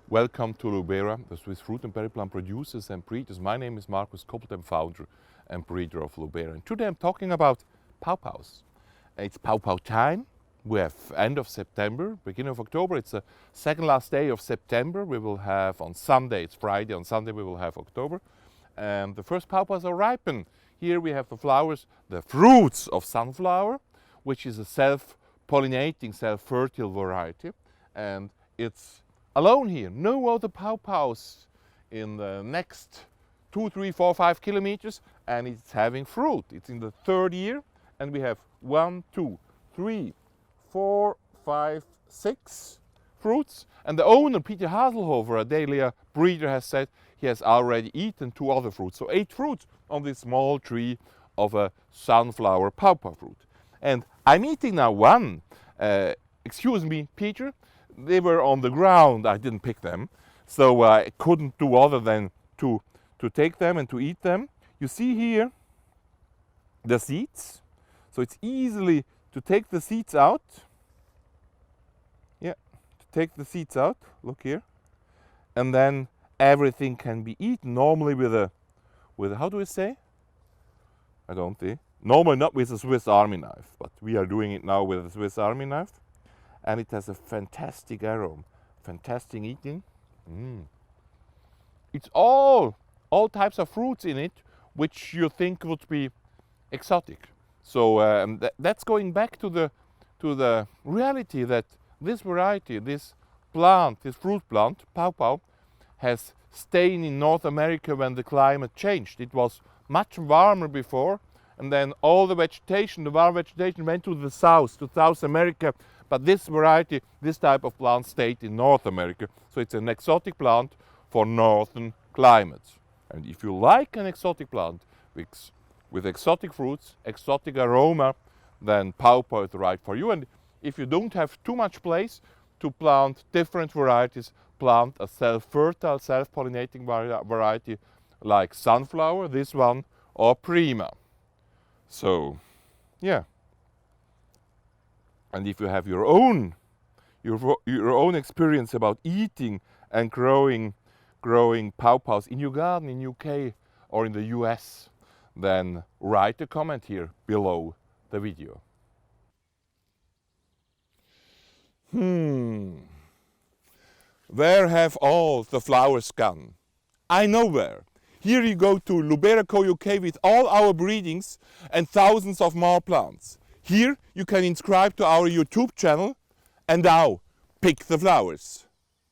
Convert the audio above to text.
Welcome to Lubera, the Swiss fruit and berry plant producers and breeders. My name is Markus Koppel, founder and breeder of Lubera. And today I'm talking about pawpaws. It's pawpaw time. We have end of September, beginning of October. It's the second last day of September. We will have on Sunday, it's Friday, on Sunday we will have October. And the first pawpaws are ripen. Here we have the flowers, the fruits of sunflower, which is a self-pollinating, self-fertile variety. And it's alone here, no other pawpaws in the next 2, 3, 4, 5 kilometers, and it's having fruit. It's in the third year, and we have 1, 2, 3, 4, 5, 6 fruits. And the owner, Peter Haselhofer, a Dahlia breeder, has said he has already eaten 2 other fruits. So 8 fruits on this small tree of a sunflower pawpaw fruit. And I'm eating now one. Excuse me, Peter. They were on the ground, I didn't pick them, so I couldn't do other than to take them and to eat them. You see here the seeds, so it's easily to take the seeds out. Yeah, to take the seeds out, look here. And then everything can be eaten, normally with a how do we say? I don't think. Normally not with a Swiss Army knife, but we are doing it now with a Swiss Army knife. And it has a fantastic aroma, fantastic eating. It's all types of fruits in it, which you think would be exotic. So that's going back to the reality that this variety, this plant, this fruit plant, pawpaw, has stayed in North America when the climate changed. It was much warmer before, and then all the vegetation, the warm vegetation, went to the south, to South America. But this variety, this type of plant stayed in North America. So it's an exotic plant for northern climates. And if you like an exotic plant with exotic fruits, exotic aroma, then pawpaw is right for you. And if you don't have too much place to plant different varieties, plant a self-fertile, self-pollinating variety like sunflower, this one, or prima. So, yeah. And if you have your own experience about eating and growing pawpaws in your garden in UK or in the US, then write a comment here below the video. Where have all the flowers gone? I know where. Here you go to Lubera UK with all our breedings and thousands of more plants. Here you can subscribe to our YouTube channel, and now pick the flowers.